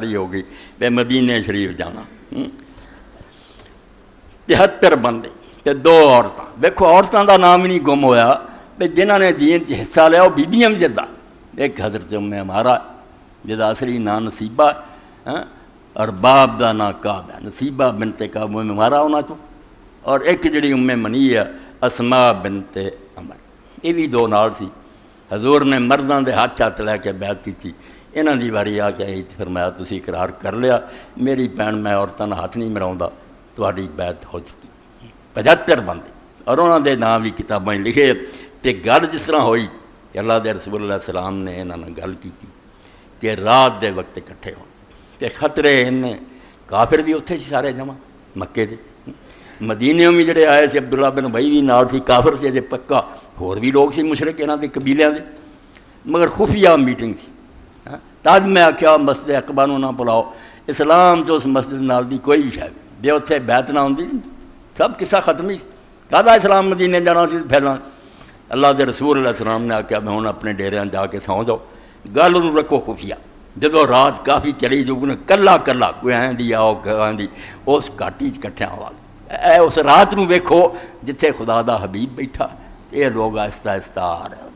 ہو گئی بے مدینے شریف جانا۔ 73 بندے تے 2 عورتاں، دیکھو عورتوں کا نام ہی نہیں گم ہویا بے جنہوں نے دین چ حصہ لیا وہ بیبیاں بھی جدہ، ایک حضرت عمارہ جدا اصلی نام نصیبہ اور باپ دا نام کعب ہے، نصیبہ بنت کعب عمارہ انہاں تو، اور ایک جڑی منی ہے اسماء بنت عمرو، یہ بھی 2 نال سی۔ حضور نے مردوں دے ہاتھ لے کے بیعت کی تھی، انہاں دی واری آ کے فرمایا تسی اقرار کر لیا میری بھن میں عورتوں کا ہاتھ نہیں ملاؤں، تہاڈی بیعت ہو چکی۔ 75 بندے اور انہوں دے نام بھی کتابیں لکھے۔ تے گل جس طرح ہوئی کہ اللہ دے رسول اللہ علیہ السلام نے انہوں نے گل کی کہ رات دے وقت اکٹھے ہو تے خطرے انہیں کافر بھی اتنے سارے جمع مکے دے، مدینے میں جڑے آئے سے عبداللہ بن ابی بھی نال سی، کافر سے جے پکا ہور بھی لوگ سی مشرک انہاں دے قبیلیاں دے، مگر خفیہ میٹنگ سی۔ تاج میں آکھیا مسجد عقبہ نو نہ بلاؤ، اسلام جو اس مسجد نال دی کوئی شے جے اتنے بیعت نہ ہوندی سب قصہ ختم ہی، کہدا اسلام مدینے جانا سی پھیلنا۔ اللہ دے رسول علیہ السلام نے آکھیا میں ہن اپنے ڈیریاں جا کے سو جاؤ، گل نوں رکھو خفیہ۔ جدو رات کافی چلی جو کلا کلا کوئی دی آؤ دی اس گھاٹی کٹھیاں اے اس رات نو ویکھو جتھے خدا دا حبیب بیٹھا، یہ لوگ آہستہ آہستہ آ رہے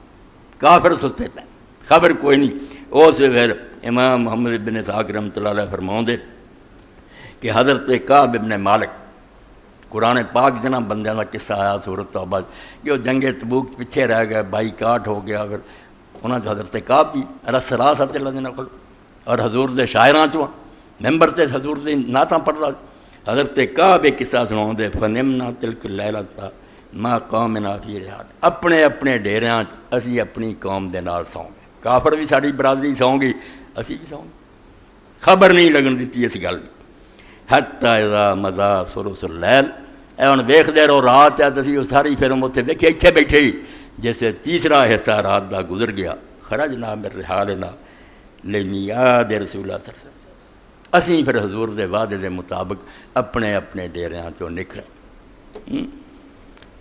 کافر ستے پہ، خبر کوئی نہیں۔ اس پھر امام محمد بن اسحاق رحمۃ اللہ علیہ فرماؤں دے کہ حضرت کعب بن مالک، قرآن پاک جنہ بندیاں کا قصہ آیا سورۃ توبہ کہ وہ جنگ تبوک پیچھے رہ گئے، بائیکاٹ ہو گیا، پھر انہاں جو حضرت کعب بھی رسرا سب اللہ دینا کھل اور حضور دے شاعراں چوں ممبر تے حضور دی نعتاں پڑھدا، حضرت کعب ایک قصہ سناؤں دے فنمنا تلک اللیلۃ ما قومنا فی رحال، اپنے اپنے ڈیریاں اسی اپنی قوم دے نال سوں گے، کافر بھی ساری برادری سوں گی اسی بھی سوں گے، خبر نہیں لگن دیتی اس گل دی۔ حتی اذا مضا ثلث اللیل، اے ہن ویکھدے رہو رات ہے تسی ساری فلم اتنے ویکھے اتنے بیٹھے ہی، جیسے تیسرا حصہ رات دا گزر گیا، خرجنا من رحالنا لمیعاد رسول اللہ صلی اللہ علیہ وسلم، اسی پھر حضور دے وعدے دے مطابق اپنے اپنے ڈیریاں چوں نکلے۔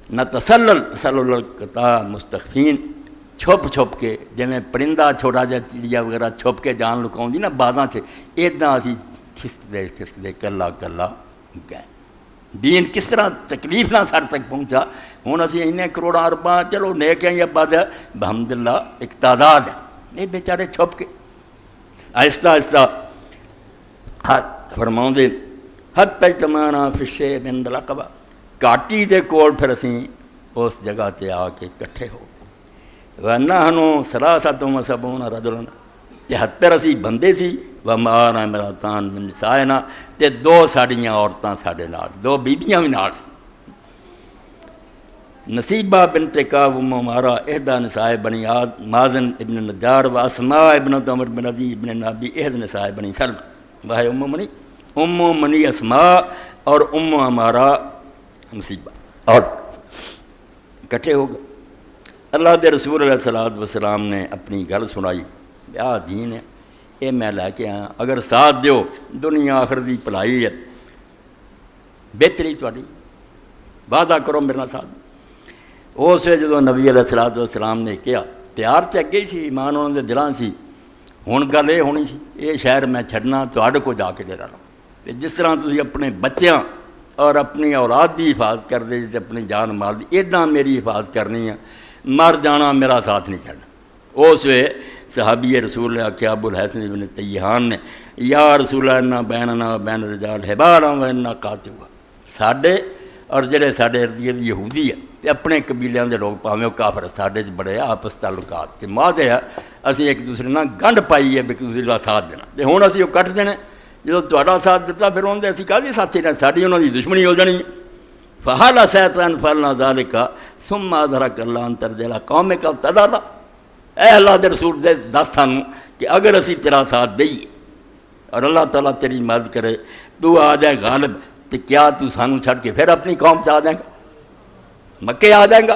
نہ تسلل تسلل القطاع مستخفین، چھپ چھپ کے جویں پرندہ چھوٹا جہا چڑیا وغیرہ چھپ کے جان لکاؤں دی نا باداں سے، اداں اسی کھسکدے کلا کلا گئے۔ دین کس طرح تکلیف نہ سر تک پہنچا، ہوں اسی اِنے کروڑاں ارباں چلو نیک ہیں یا بد ہے بحمدللہ ایک تعداد ہے، یہ بیچارے چھپ کے آہستہ آہستہ فرماؤں دے حتی اجتمعنا فی الشیب عند العقبہ، گھاٹی دے کول پھر اسی اس جگہ تے آ کے کٹھے ہو گئے۔ وَنَحْنُ ثَلَاثَةٌ وَسَبْعُونَ رَجُلًا، تے 70 بندے سی، وَمَعَنَا امْرَأَتَانِ مِن نِسَائِنَا، تے 2 ساڈیاں عورتاں ساڈے نال، 2 بیبیاں بھی نال سی۔ نصیبہ بنت کعب عمارہ احدى نساء بنی مازن ابن نجار و اسماء ابنۃ عمر بن عدی ابن نابی احد نساء بنی سلمہ، وہ منی اسماء اور عمارہ نصیبہ، اور کٹھے ہو گئے۔ اللہ دے رسول علیہ السلام نے اپنی گل سنائی، آ دین ہے یہ میں لے کے آیا، اگر ساتھ دیو دنیا آخر دی بھلائی ہے، بہتری تہاڈی، وعدہ کرو میرے نال ساتھ۔ اس جدو نبی علیہ السلام نے کہا، تیار تے اگے ہی سی، ایمان انہوں دے دلاں سی، ہن گل یہ ہونی سی یہ شہر میں چھڈنا تہاڈے کو جا کے ڈیرا لاؤں، جس طرح تسی اپنے بچیاں اور اپنی اولاد دی حفاظت کر دے تے اپنی جان مال دی، اداں میری حفاظت کرنی ہے، مر جانا میرا ساتھ نہیں چھڈنا۔ اس وے صحابی رسول نے آکھیا ابو الحسن ابن تیہان نے، یا رسول اللہ انا بیننا بین الرجال حبالا و انا قاطعوا، ساڈے اور جڑے ساڈے ارد گرد یہودی ہے تے اپنے قبیلیاں دے لوگ پاویں وہ کافر ساڈے چ بڑے آپس تعلقات تے معاہدے ہے، اسی ایک دوسرے نال گنڈ پائی ہے ایک دوسرے دا ساتھ دینا، تے ہن اسی وہ کٹ دینے، جدو تہاڈا ساتھ دتا پھر انہوں دے اسی کہدے ساتھی نے ساڈی انہاں دی دشمنی ہو جانی۔ فحال شیطان فعلنا ذلک ثم ادرک اللہ ان ترجع قومک تدارا، اے اللہ دے رسول دے دس سانوں کہ اگر اسی تیرا ساتھ دئیے اور اللہ تعالیٰ تیری مدد کرے، تو آ جائے غالب، تو کیا تو سانوں چھڑ کے پھر اپنی قوم سے آ جائے گا، مکے آ جائے گا؟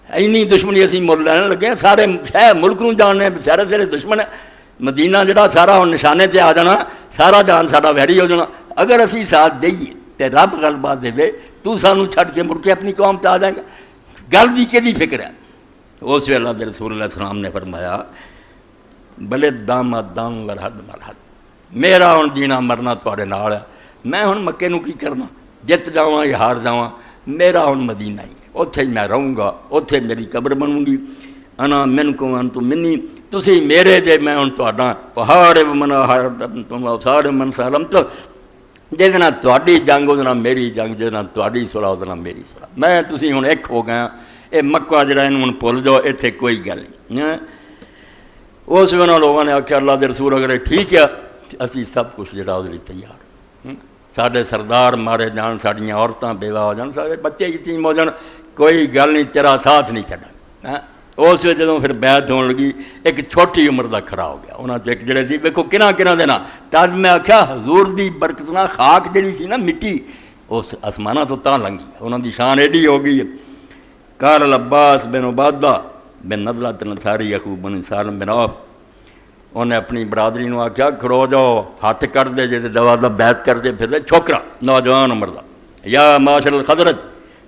اینی دشمنی اسی مل لینے لگے ہیں، سارے شہر ملک نوں جاننے سارے سارے دشمن ہے، مدینہ جڑا سارا ہن نشانے تے آ جانا، سارا جان سارا ویری ہو جانا، اگر اسی ساتھ دئیے تے رب غلبہ دے تو سانوں چھڑ کے مڑ کے اپنی قوم تے آ جائے گا، گل دی کہڑی فکر ہے؟ اس ویلہ اللہ رسول اللہ السلام نے فرمایا بل دام دام ورحد مرحد، میرا ہن جینا مرنا تواڈے نال ہے، میں ہن مکے نوں کی کرنا، جت جاواں یا ہار جاواں، میرا ہن مدینہ ہی ہے، اوتھے ہی میں رہوں گا، اوتھے میری قبر بنوں گی، انا منکم انتم منی، تسی میرے جے میں ہن تہاڈا، وحارب من حاربتم وصارب من سالمت، جہدے نال تہاڈی جنگ اودے نال میری جنگ، جہدے نال تہاڈی صلح اودے نال میری صلح، میں تسی ہن ایک ہو گئے، اے مکہ جڑا اینوں ہن بھُل جاؤ، ایتھے کوئی گل نہیں۔ اس ویلے لوگوں نے آکھیا اللہ دے رسول اگر ٹھیک ہے اسی سب کچھ جڑا اودے لئی تیار، ساڈے سردار مارے جان، ساڈیاں عورتاں بیوہ ہو جان، سارے بچے یتیم ہو جان، کوئی گل نہیں، تیرا ساتھ نہیں چھڈا۔ اس وقت جدوں پھر بیعت ہون لگی، ایک چھوٹی عمر دا کھڑا ہو گیا، انہاں چ ایک جڑے سی ویکھو کنہاں دے نا، تاج میں آکھیا حضور دی برکت نال خاک جڑی سی نا مٹی، اس آسماناں تو تاں لنگی، انہاں دی شان ایڈی ہو گئی ہے۔ قال العباس بن عبادہ بن نضلۃ الانصاری اخو بن سالم بن عوف، انہیں اپنی برادری نو آکھیا کھڑو جاؤ، ہاتھ کر دے جے دوا دا بیعت کر دے پھر دے، چھوکرا نوجوان عمر دا، یا معاشر الخضرج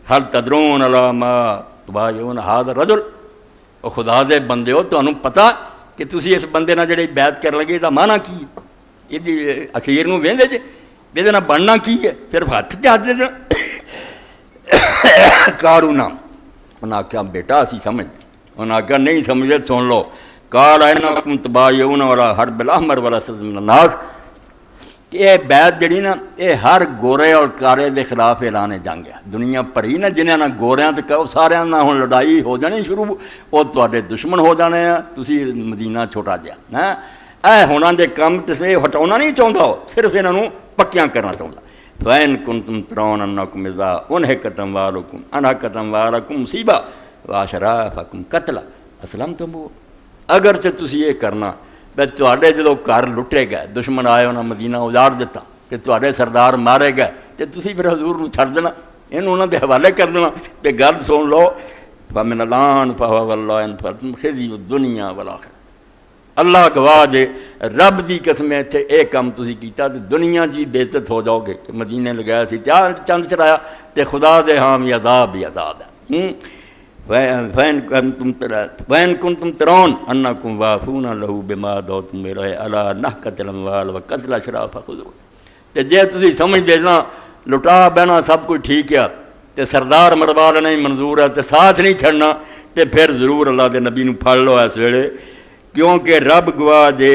هل تدرون علی ما تبایعون هذا الرجل، او خدا دے بندے ہو، تانوں پتہ کہ تسی اس بندے نال جڑی بیعت کر لگے دا معنی کی ہے، ایدی اخیر نو ویندے جے ایدے نال بننا کی ہے، صرف ہاتھ تے ہاتھ دے کارونا، انہاں آکھیا بیٹا اسی سمجھ، انہاں آکھیا نہیں سمجھے سن لو، قال انکم تبایعون علی حرب الاحمر والاسد من الناس، کہ یہ بیعت جڑی نا یہ ہر گورے اور کارے دے خلاف اعلان جنگ ہے، دنیا بھری نا جنہاں نہ گوریاں تے کہو ساریاں نہ ہن لڑائی ہو جانی شروع، وہ تواڈے دشمن ہو جانے ہیں، تسی مدینہ چھوٹا جیا ہاں، اے ہونا دے کم تے سے ہٹاؤنا نہیں چاہندا، صرف انہاں نوں پکیاں کرنا چاہندا۔ فَإِن كُنتُمْ تَرَوْنَ أَنَّكُمْ إِذَا أُنْهِكَتْ أَمْوَالُكُمْ أَنْهَكَتْ أَمْوَالَكُمْ مُصِيبَةً وَأَشْرَافَكُمْ قَتْلًا أَسْلَمْتُمْ، اگر تے تسی یہ کرنا بے تواڈے جدو گھر لٹے گئے، دشمن آئے انہاں مدینہ اجاڑ دیتا، کہ تواڈے سردار مارے گئے، تے تسی پھر حضور نوں چھڈ دینا، اینوں انہاں دے حوالے کر دینا، تے گل سن لو، فَمِنَ الْآنِ فَهُوَ وَاللَّهِ إِنْ خِزْيُ الدُّنْيَا وَالْآخِرَةِ، اللہ گواہ دے رب دی قسم تے اے کم تسی کیتا تے دنیا جی بے عزت ہو جاؤ گے، کہ مدینے لگایا سی چند چرایا، تے خدا دے ہاں بھی عذاب ہی عذاب ہے۔ وَإِن كُنتُمْ تَرَوْنَ أَنَّكُمْ وَافُونَ لَهُ بِمَا دَعَوْتُمْ إِلَيْهِ عَلَىٰ نَهْكَةِ الْأَمْوَالِ وَقَتْلِ الْأَشْرَافِ فَخُذُوهُ، تے جے تسی سمجھ دے نا لٹا بہنا سب کچھ ٹھیک ہے، تے سردار مروا لینا ہی منظور ہے، تے ساتھ نہیں چھڑنا، تے پھر ضرور اللہ دے نبی نوں پھڑ لو اس ویلے، کیونکہ رب گواہ دے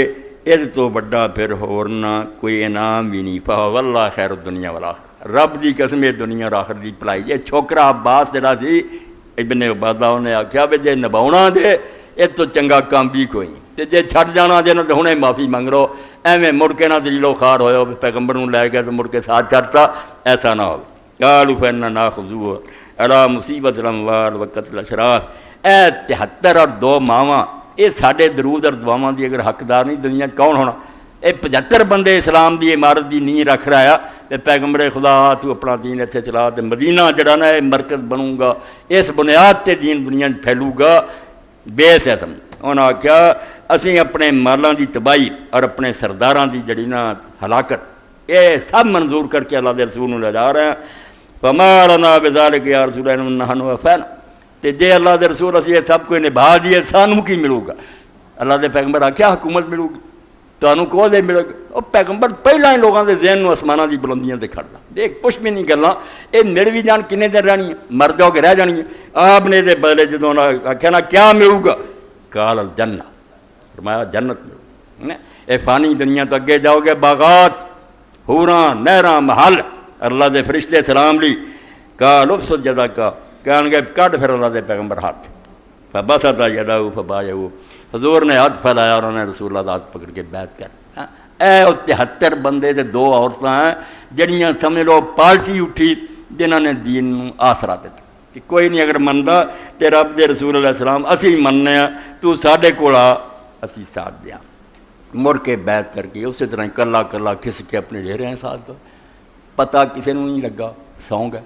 اس تو بڑا پھر ہورنا کوئی انعام بھی نہیں، فَهُوَ وَاللَّهِ خَيْرُ الدُّنْيَا وَالْآخِرَةِ، رب دی قسم دنیا اور آخرت دی بھلائی۔ یہ چھوکرا عباس جڑا سی ابن عبادہ انہیں آکھیا بھی جے نبھاؤنا دے یہ تو چنگا کام بھی کوئی نہیں، تے جے چھڈ جانا جے تے ہنے معافی منگ لو، ایویں مڑ کے نہ دلیل و خار ہوئے پیغمبر نوں لے گئے تو مڑ کے ساتھ چھڈتا، ایسا نہ ہو۔ قالوا فإننا نأخذه على مصیبۃ الاموال وقتل الاشراف، اے 73 اور 2 ماواں، یہ ساڈے درود اور دعاواں دی اگر حقدار نہیں دنیا کون ہونا؟ اے 75 بندے اسلام دی عمارت دی نیند رکھ رہا ہے، پیغمبر خدا تو اپنا دین اتنے چلا، تے مدینہ جڑا نا یہ مرکز بنوں گا، اس بنیاد تے دین دنیا پھیلوں گا، بیس ہے سمجھ۔ انہاں آکھیا اسی اپنے مالاں دی تباہی اور اپنے سرداراں دی جڑی نا ہلاکت یہ سب منظور کر کے اللہ دے رسول نوں لے جا رہے ہیں۔ فما لنا بذلک یا رسول اللہ نحن وفینا، تے جے اللہ دے رسول اسی یہ سب کوئی نبھا دیے سانوں کی ملو گا؟ اللہ دے پیغمبر آکھیا حکومت ملو گی تانوں کو دے ملے گا؟ وہ پیغمبر پہلا ہی لوگاں دے ذہن نوں آسماناں دی بلندیاں تے کھڑدا، دیکھ کچھ بھی نہیں گلاں، اے میرے بھی جان کنے دن رہنی ہے، مر جاؤ کہ رہ جانی ہے۔ آپ نے دے بدلے جدوں آکھیا نا کیا ملو گا؟ قال الجنہ، فرمایا جنت ملو گی۔ اے فانی دنیا تو اگے جاؤ گے، باغات، حوراں، نہراں، محل، اللہ دے فرشتے سلام لی، قال ابسط یدک، کہن گے کڈ پھر اللہ دے پیغمبر ہاتھ، فبسط یدہ فبایعہ، حضور نے ہاتھ پھیلایا اور انہوں نے رسول اللہ ہاتھ پکڑ کے بیعت کر۔ اے 73 بندے تے 2 عورتاں ہیں جڑیاں سمجھ لو پارٹی اٹھی جنہاں نے دین نوں آسرا دتا کہ کوئی نہیں اگر مندا تے رب دے رسول علیہ السلام اسی مننے ہیں، تو ساڈے کول آ اسی ساتھ دیاں، مڑ کے بیعت کر کے اسی طرح کلا کلا کھس کے اپنے ڈیرے ہیں ساتھ دو، پتہ کسی نوں نہیں لگا، سو گئے۔